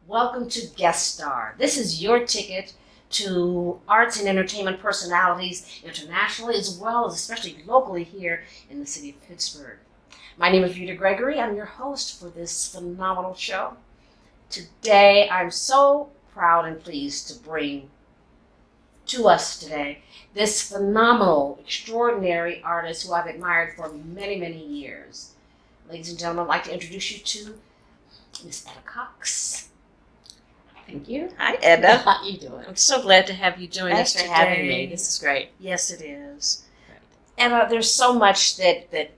Welcome to Guest Star. This is your ticket to arts and entertainment personalities internationally as well as especially locally here in the city of Pittsburgh. My name is Rita Gregory. I'm your host for this phenomenal show. Today, I'm so proud and pleased to bring to us today this phenomenal, extraordinary artist who I've admired for many, many years. Ladies and gentlemen, I'd like to introduce you to Miss Etta Cox. Thank you. Hi, Etta. How you doing? I'm so glad to have you join us Thanks today. for having me. This is great. Yes, it is. Great. Etta, there's so much that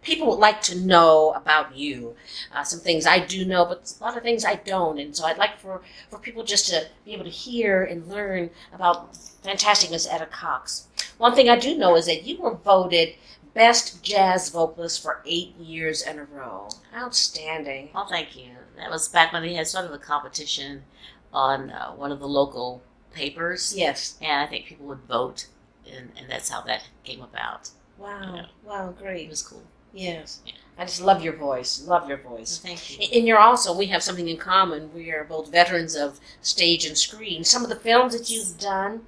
people would like to know about you. Some things I do know, but a lot of things I don't. And so I'd like for people just to be able to hear and learn about fantastic Miss Etta Cox. One thing I do know is that you were voted Best Jazz Vocalist for 8 years in a row. Outstanding. Well, thank you. That was back when they had sort of a competition on one of the local papers. Yes. And I think people would vote, and that's how that came about. Wow. Yeah. Wow, It great. was cool. Yes. Yeah. I just love your voice. Love your voice. Thank you. And you're also, we have something in common. We are both veterans of stage and screen. Some of the films that you've done,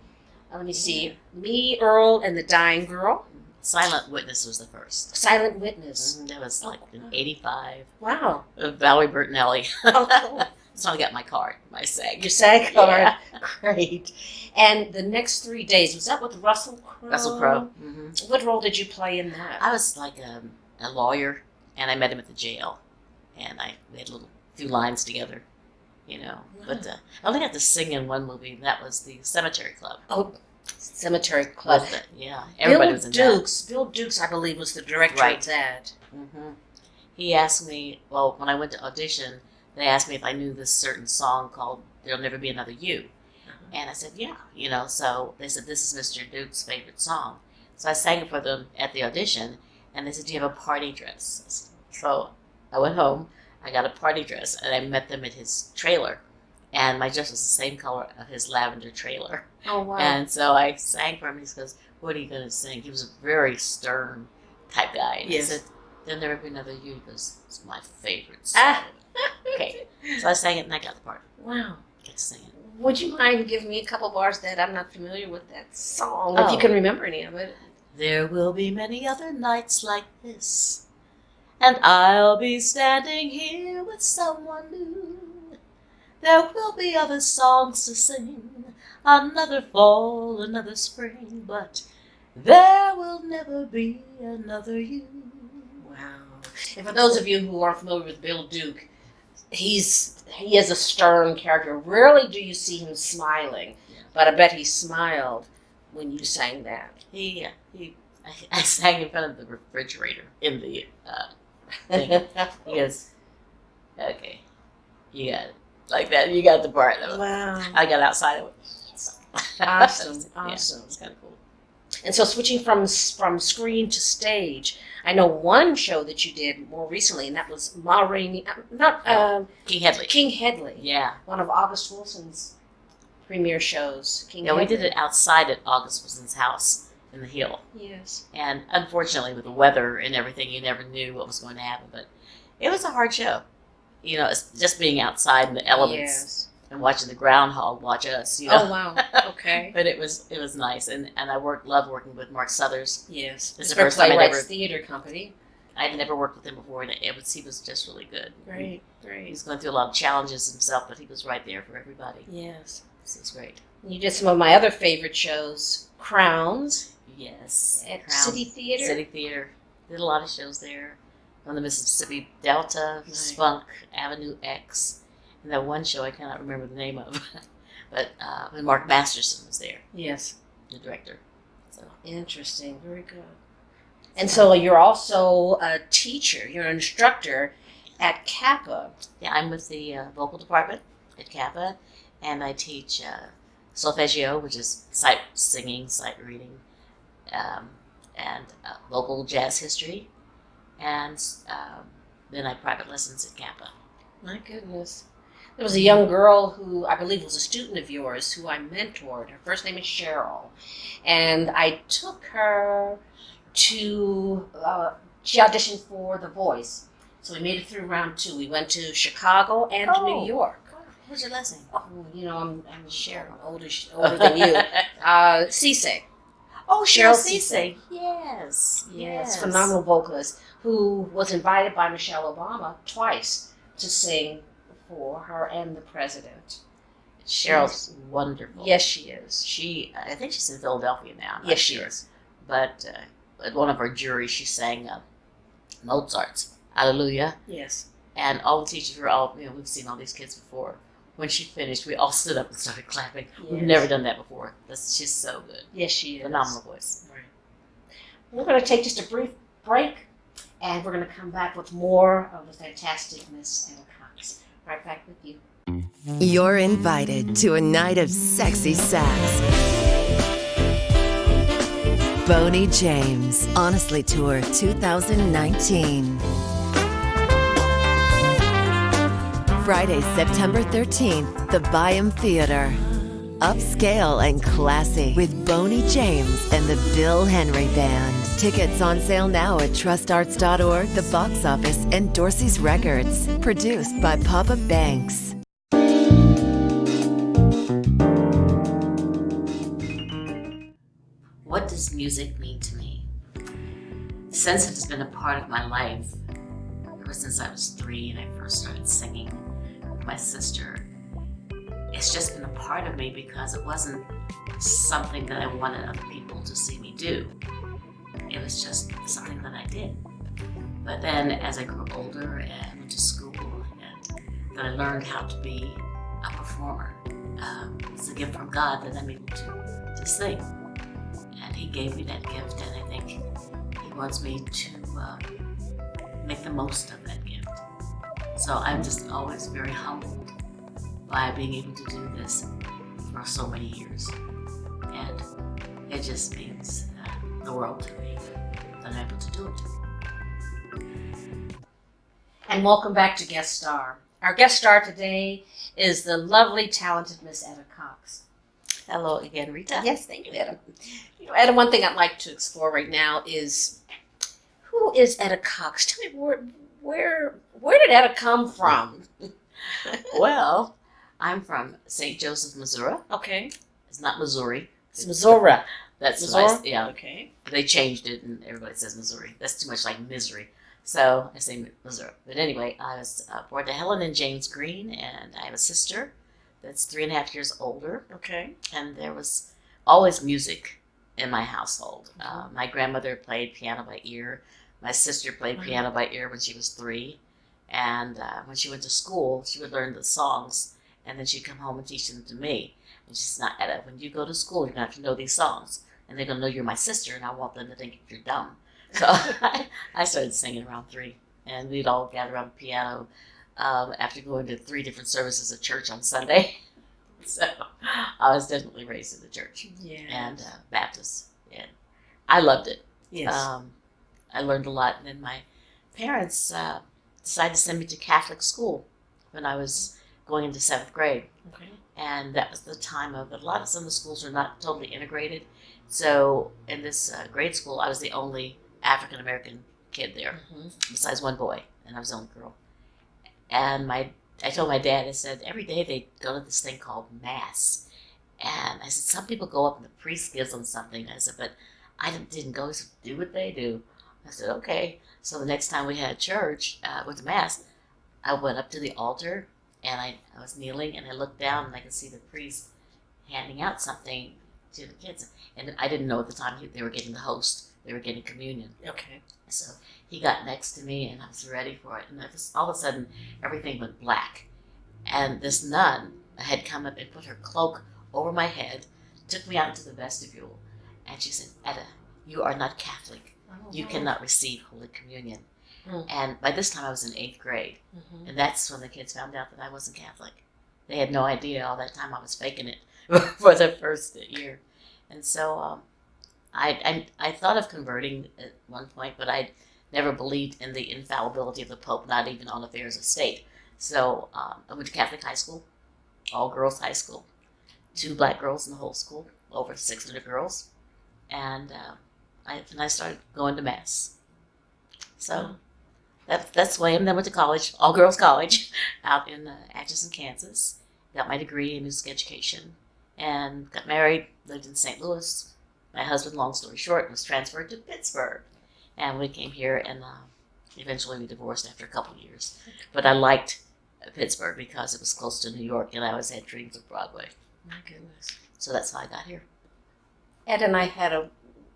let me see, Me, Earl, and the Dying Girl. Silent Witness was the first. Silent Witness. That was like in '85. Wow. Valerie Bertinelli. Oh, cool. So I got my card, my SAG. Your SAG card. Yeah. Great. And the next 3 days, was that with Russell Crowe? Russell Crowe. Mm-hmm. What role did you play in that? I was like a lawyer, and I met him at the jail, and we had a few lines together, you know. Wow. But I only got to sing in one movie, and that was the Cemetery Club. Oh, Cemetery Club. Yeah, everybody was in Bill Dukes, I believe, was the director Right. of that. that. Mm-hmm. He asked me, well, when I went to audition, they asked me if I knew this certain song called "There'll Never Be Another You," and I said, yeah, you know. So they said, this is Mr. Duke's favorite song. So I sang it for them at the audition, and they said, do you have a party dress? So I went home, I got a party dress, and I met them at his trailer. And my dress was the same color of his lavender trailer. Oh, wow. And so I sang for him. He goes, what are you going to sing? He was a very stern type guy. And Yes. I said, there'll never be another you. He goes, it's my favorite song. Ah. Okay. So I sang it, and I got the part. Wow. I got to sing it. Would you mind giving me a couple bars that I'm not familiar with that song, if Oh. you can remember any of it? There will be many other nights like this, and I'll be standing here with someone new. There will be other songs to sing, another fall, another spring, but there will never be another you. Wow. And for those of you who aren't familiar with Bill Duke, he is a stern character. Rarely do you see him smiling, Yeah. but I bet he smiled when you sang that. I sang in front of the refrigerator in the thing. He goes, okay, you got it. Like that, you got the part. Wow. I got outside of it. Awesome. Yeah, Awesome. it's kind of cool. And so switching from screen to stage, I know one show that you did more recently, and that was Ma Rainey, King Headley. King Headley, Yeah. one of August Wilson's premiere shows. King Yeah, we Headley. did it outside at August Wilson's house in the hill. Yes. And unfortunately, with the weather and everything, you never knew what was going to happen. But it was a hard show. You know, it's just being outside in the elements Yes. and watching the groundhog watch us, you know. Oh, wow. Okay. But it was nice. And I loved working with Mark Suthers. Yes. It's the Pittsburgh first time I'd Playwrights ever- Theater Company. I'd never worked with him before, and he was just really good. Great. He Great. was going through a lot of challenges himself, but he was right there for everybody. Yes. So it was great. You did some of my other favorite shows, Crowns, Yes. at Crown City Theater. City Theater. Did a lot of shows there. On the Mississippi Delta, Right. Spunk, Avenue X. And that one show I cannot remember the name of. But when Mark Masterson was there, Yes. the director. So Interesting. Very good. And so you're also a teacher. You're an instructor at Kappa. yeah, I'm with the vocal department at Kappa, and I teach solfeggio, which is sight singing, sight reading, and local jazz history, and then I private lessons at Kappa. My goodness. There was a young girl who I believe was a student of yours who I mentored. Her first name is Cheryl. And I took her to, she auditioned for The Voice. So we made it through round 2. We went to Chicago and to New York. What was your last name? Oh, I'm older than you. Cisse. Oh, Cheryl Cisse. Yes. Phenomenal vocalist who was invited by Michelle Obama twice to sing for her and the president. Cheryl's wonderful. Yes, she is. I think she's in Philadelphia now. Yes, she is. But at one of our juries, she sang Mozart's Hallelujah. Yes. And all the teachers were all, we've seen all these kids before. When she finished, we all stood up and started clapping. Yes. We've never done that before. She's so good. Yes, she is. Phenomenal voice. Right. We're going to take just a brief break, and we're going to come back with more of the fantastic Miss Etta Cox. Right back with you. You're invited to a night of sexy sax. Boney James, Honestly Tour 2019. Friday, September 13th, the Byam Theater. Upscale and classy with Boney James and the Bill Henry Band. Tickets on sale now at trustarts.org, the box office, and Dorsey's Records. Produced by Popa Banks. What does music mean to me? Since it has been a part of my life, ever since I was 3 and I first started singing with my sister, it's just been a part of me because it wasn't something that I wanted other people to see me do. It was just something that I did. But then as I grew older and went to school, and then I learned how to be a performer. It's a gift from God that I'm able to sing. And He gave me that gift, and I think He wants me to make the most of that gift. So I'm just always very humbled by being able to do this for so many years. And it just means the world to me that I'm able to do it. And welcome back to Guest Star. Our guest star today is the lovely, talented Miss Etta Cox. Hello again, Rita. Yes, thank you, Etta. Etta, one thing I'd like to explore right now is, who is Etta Cox? Tell me, where did Etta come from? Well, I'm from St. Joseph, Missouri. Okay. It's not Missouri. It's Missouri. That's Missouri? yeah. Okay. They changed it, and everybody says Missouri. That's too much like misery. So I say Missouri. But anyway, I was born to Helen and James Green, and I have a sister that's 3.5 years older. Okay. And there was always music in my household. My grandmother played piano by ear. My sister played piano by ear when she was 3. And when she went to school, she would learn the songs, and then she'd come home and teach them to me. And she said, "Now, Etta, when you go to school, you're going to have to know these songs. And they're going to know you're my sister, and I want them to think you're dumb." So I started singing around 3. And we'd all gather around the piano after going to 3 different services at church on Sunday. So I was definitely raised in the church. Yeah. And Baptist. And I loved it. Yes. I learned a lot. And then my parents decided to send me to Catholic school when I was going into 7th grade. Okay. And that was the time of, a lot of some of the schools are not totally integrated. So in this grade school, I was the only African American kid there, besides one boy, and I was the only girl. And I told my dad, I said, every day they go to this thing called Mass. And I said, some people go up and the priest gives them something. I said, but I didn't go. He said, do what they do. I said, okay. So the next time we had church with the Mass, I went up to the altar, and I was kneeling, and I looked down, and I could see the priest handing out something to the kids. And I didn't know at the time they were getting the host. They were getting communion. Okay. So he got next to me, and I was ready for it. And all of a sudden, everything went black. And this nun had come up and put her cloak over my head, took me out into the vestibule, and she said, "Etta, you are not Catholic. You cannot receive Holy Communion." And by this time, I was in 8th grade. And that's when the kids found out that I wasn't Catholic. They had no idea all that time I was faking it for the first year. And so I thought of converting at one point, but I never believed in the infallibility of the Pope, not even on affairs of state. So I went to Catholic high school, all girls high school, 2 black girls in the whole school, over 600 girls. And I started going to Mass. So that's why I then went to college, all girls college, out in Atchison, Kansas. Got my degree in music education, and got married. Lived in St. Louis. My husband, long story short, was transferred to Pittsburgh, and we came here, and eventually we divorced after a couple of years. But I liked Pittsburgh because it was close to New York, and I always had dreams of Broadway. My goodness. So that's how I got here. Ed and I had a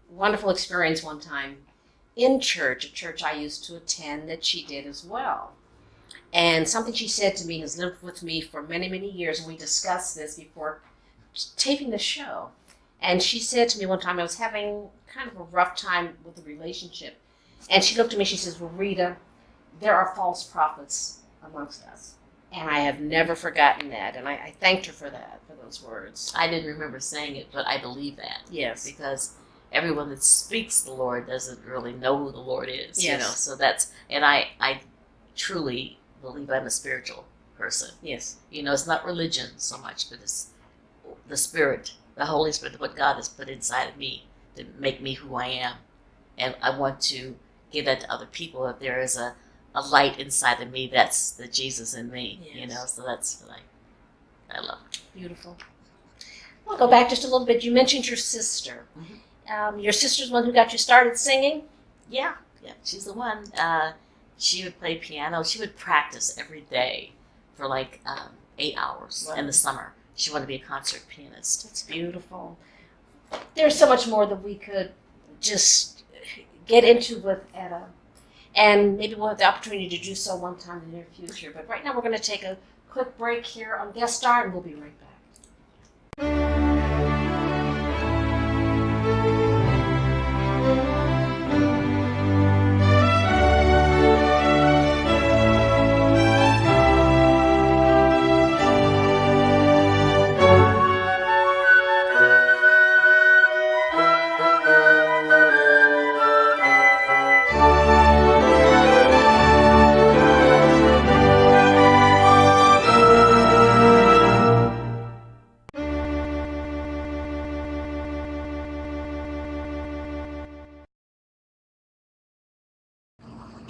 wonderful experience one time in church, a church I used to attend that she did as well. And something she said to me has lived with me for many, many years, and we discussed this before taping the show. And she said to me one time, I was having kind of a rough time with the relationship. And she looked at me, she says, well, Rita, there are false prophets amongst us. And I have never forgotten that. And I thanked her for that, for those words. I didn't remember saying it, but I believe that. Yes. Because everyone that speaks the Lord doesn't really know who the Lord is. Yes. You know, so that's, and I truly believe I'm a spiritual person. Yes. You know, it's not religion so much, but it's the Spirit, the Holy Spirit, what God has put inside of me to make me who I am. And I want to give that to other people. If there is a light inside of me, that's the Jesus in me. Yes. You know, so that's what I love. Beautiful. I'll go back just a little bit. You mentioned your sister. Mm-hmm. Your sister's the one who got you started singing? Yeah, she's the one. She would play piano. She would practice every day for like 8 hours Wow. in the summer. She wanted to be a concert pianist. That's beautiful. There's so much more that we could just get into with Etta. And maybe we'll have the opportunity to do so one time in the near future. But right now we're going to take a quick break here on Guest Star, and we'll be right back.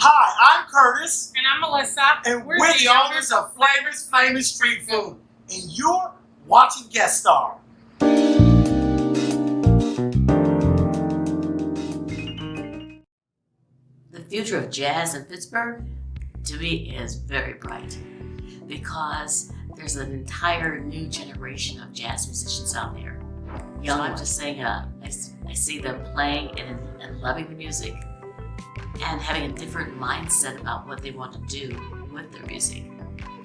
Hi, I'm Curtis, And I'm Melissa. and we're the owners of Flavor's Famous Street Food, and you're watching Guest Star. The future of jazz in Pittsburgh, to me, is very bright because there's an entire new generation of jazz musicians out there. So I'm just saying, I see them playing and loving the music and having a different mindset about what they want to do with their music.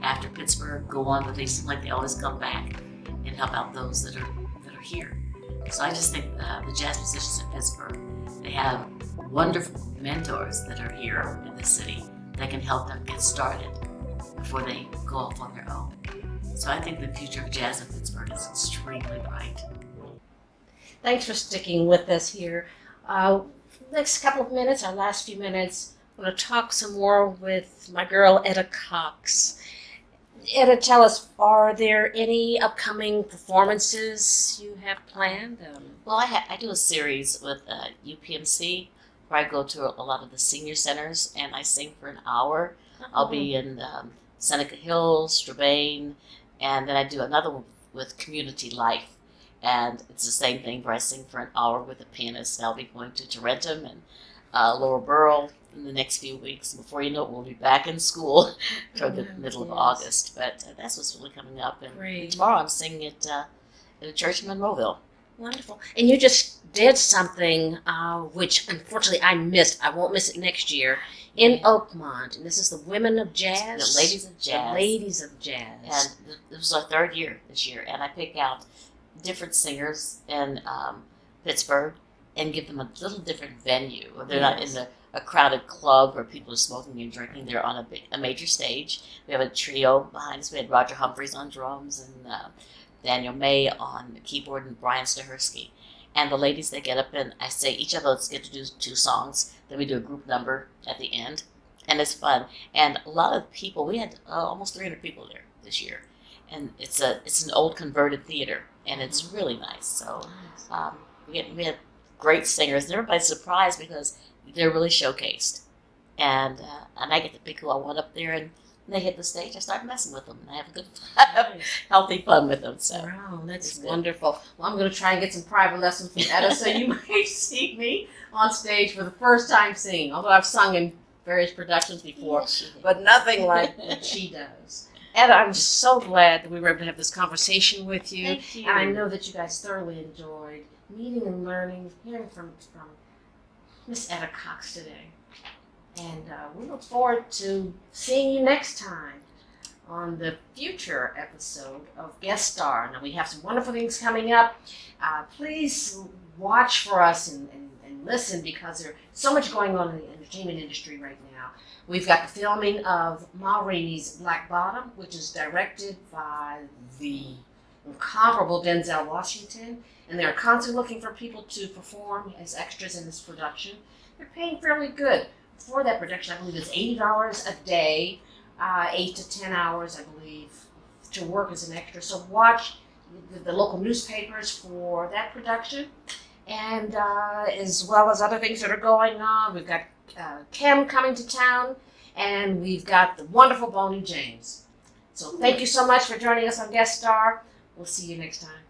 After Pittsburgh, go on, but they seem like they always come back and help out those that are here. So I just think the jazz musicians in Pittsburgh, they have wonderful mentors that are here in the city that can help them get started before they go off on their own. So I think the future of jazz in Pittsburgh is extremely bright. Thanks for sticking with us here. Next couple of minutes, our last few minutes, I'm going to talk some more with my girl, Etta Cox. Etta, tell us, are there any upcoming performances you have planned? Well, I do a series with UPMC where I go to a lot of the senior centers and I sing for an hour. I'll be in Seneca Hills, Strabane, and then I do another one with Community Life. And it's the same thing where I sing for an hour with a pianist. I'll be going to Tarentum and Lower Borough in the next few weeks. Before you know it, we'll be back in school toward the middle of August. But that's what's really coming up. And Great. tomorrow I'm singing at a church in Monroeville. Wonderful. And you just did something which unfortunately I missed. I won't miss it next year in Oakmont. And this is the Women of Jazz. The Ladies of Jazz. The Ladies of Jazz. And this was our third year this year. And I pick out different singers in Pittsburgh and give them a little different venue. They're not in a crowded club where people are smoking and drinking. They're on a major stage. We have a trio behind us. We had Roger Humphreys on drums and Daniel May on the keyboard and Brian Stahersky. And the ladies, they get up and I say each of us get to do 2 songs. Then we do a group number at the end. And it's fun. And a lot of people, we had almost 300 people there this year. And it's an old converted theater. And it's really nice. So we had great singers. And everybody's surprised because they're really showcased. and I get to pick who I want up there, and when they hit the stage, I start messing with them, and I have a good, healthy fun with them. So, wow, that's it's good. wonderful. Well, I'm going to try and get some private lessons from Etta, so you might see me on stage for the first time singing, although I've sung in various productions before, Yes, you do. but nothing like what she does. Etta, I'm so glad that we were able to have this conversation with you. Thank you. And I know that you guys thoroughly enjoyed meeting and learning, hearing from Miss Etta Cox today. And we look forward to seeing you next time on the future episode of Guest Star. Now, we have some wonderful things coming up. Please watch for us and listen, because there's so much going on in the entertainment industry right now. We've got the filming of Ma Rainey's Black Bottom, which is directed by the incomparable Denzel Washington, and they're constantly looking for people to perform as extras in this production. They're paying fairly good for that production. I believe it's $80 a day, 8 to 10 hours, I believe, to work as an extra. So watch the local newspapers for that production, and as well as other things that are going on. We've got Kim coming to town, and we've got the wonderful Bonnie James. So thank you so much for joining us on Guest Star. We'll see you next time.